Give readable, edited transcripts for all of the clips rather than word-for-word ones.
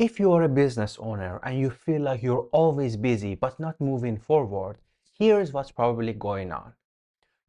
If you are a business owner and you feel like you're always busy but not moving forward, here's what's probably going on.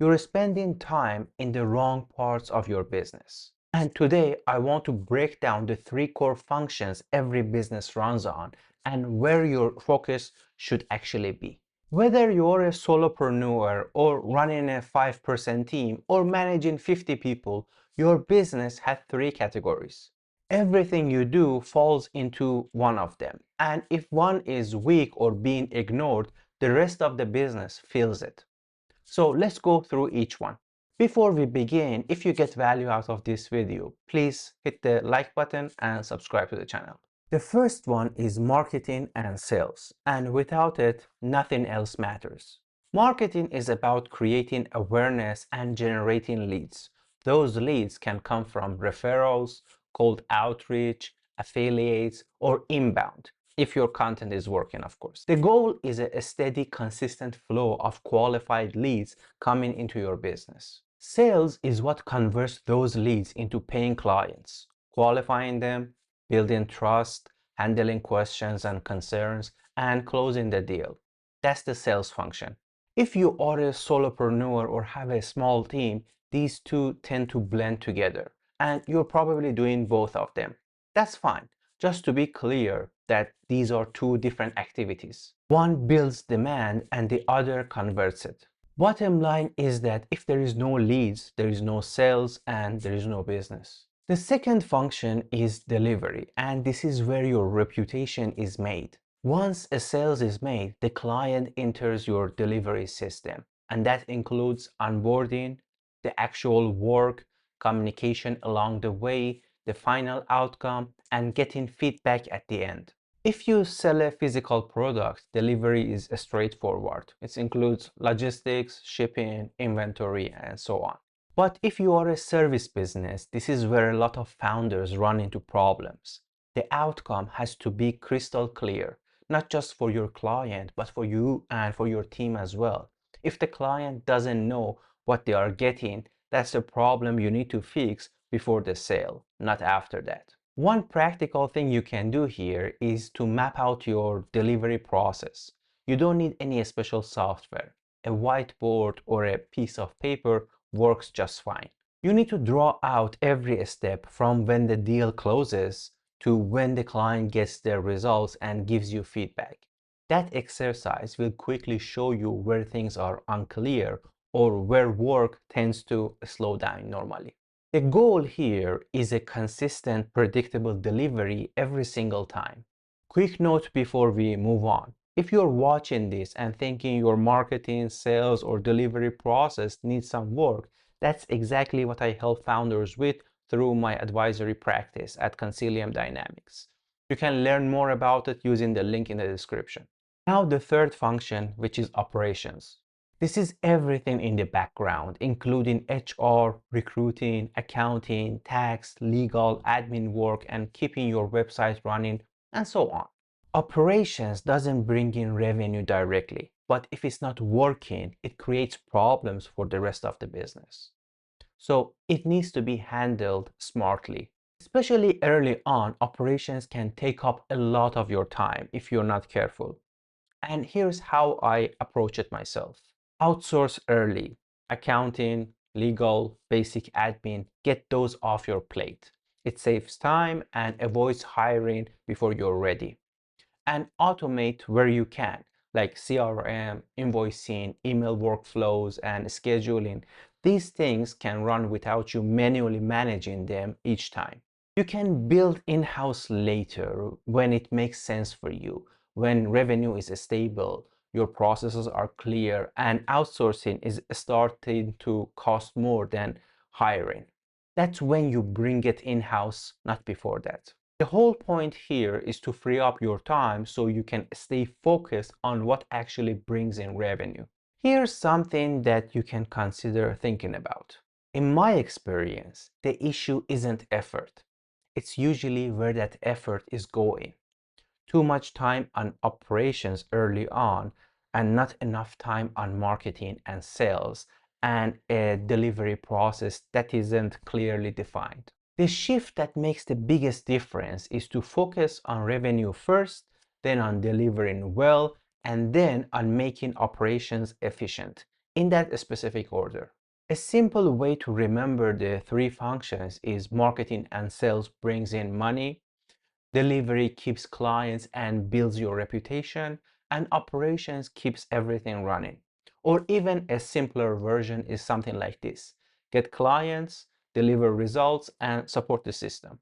You're spending time in the wrong parts of your business. And today I want to break down the three core functions every business runs on and where your focus should actually be. Whether you're a solopreneur or running a 5% team or managing 50 people, your business has three categories. Everything you do falls into one of them. And if one is weak or being ignored, the rest of the business feels it. So let's go through each one. Before we begin, if you get value out of this video, please hit the like button and subscribe to the channel. The first one is marketing and sales, and without it, nothing else matters. Marketing is about creating awareness and generating leads. Those leads can come from referrals, cold outreach, affiliates, or inbound, if your content is working, of course. The goal is a steady, consistent flow of qualified leads coming into your business. Sales is what converts those leads into paying clients, qualifying them, building trust, handling questions and concerns, and closing the deal. That's the sales function. If you are a solopreneur or have a small team, these two tend to blend together, and you're probably doing both of them. That's fine. Just to be clear that these are two different activities. One builds demand and the other converts it. Bottom line is that if there is no leads, there is no sales and there is no business. The second function is delivery, and this is where your reputation is made. Once a sales is made, the client enters your delivery system, and that includes onboarding, the actual work, communication along the way, the final outcome, and getting feedback at the end. If you sell a physical product, delivery is straightforward. It includes logistics, shipping, inventory, and so on. But if you are a service business, this is where a lot of founders run into problems. The outcome has to be crystal clear, not just for your client, but for you and for your team as well. If the client doesn't know what they are getting, that's a problem you need to fix before the sale, not after that. One practical thing you can do here is to map out your delivery process. You don't need any special software. A whiteboard or a piece of paper works just fine. You need to draw out every step from when the deal closes to when the client gets their results and gives you feedback. That exercise will quickly show you where things are unclear or where work tends to slow down normally. The goal here is a consistent, predictable delivery every single time. Quick note before we move on. If you're watching this and thinking your marketing, sales, or delivery process needs some work, that's exactly what I help founders with through my advisory practice at Concilium Dynamics. You can learn more about it using the link in the description. Now the third function, which is operations. This is everything in the background, including HR, recruiting, accounting, tax, legal, admin work, and keeping your website running, and so on. Operations doesn't bring in revenue directly, but if it's not working, it creates problems for the rest of the business. So it needs to be handled smartly. Especially early on, operations can take up a lot of your time if you're not careful. And here's how I approach it myself. Outsource early. Accounting, legal, basic admin, get those off your plate. It saves time and avoids hiring before you're ready. And automate where you can, like CRM, invoicing, email workflows, and scheduling. These things can run without you manually managing them each time. You can build in-house later when it makes sense for you, when revenue is stable, your processes are clear, and outsourcing is starting to cost more than hiring. That's when you bring it in-house, not before that. The whole point here is to free up your time so you can stay focused on what actually brings in revenue. Here's something that you can consider thinking about. In my experience, the issue isn't effort. It's usually where that effort is going. Too much time on operations early on and not enough time on marketing and sales and a delivery process that isn't clearly defined. The shift that makes the biggest difference is to focus on revenue first, then on delivering well, and then on making operations efficient, in that specific order. A simple way to remember the three functions is marketing and sales brings in money, delivery keeps clients and builds your reputation, and operations keeps everything running. Or even a simpler version is something like this: get clients, deliver results, and support the system.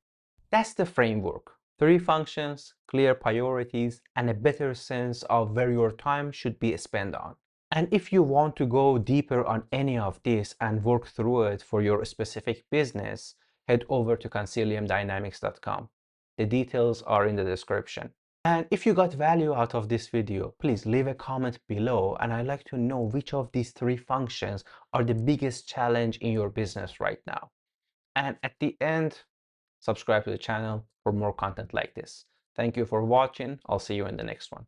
That's the framework. Three functions, clear priorities, and a better sense of where your time should be spent on. And if you want to go deeper on any of this and work through it for your specific business, head over to consiliumdynamics.com. The details are in the description. And if you got value out of this video, please leave a comment below, and I'd like to know which of these three functions are the biggest challenge in your business right now. And at the end, subscribe to the channel for more content like this. Thank you for watching. I'll see you in the next one.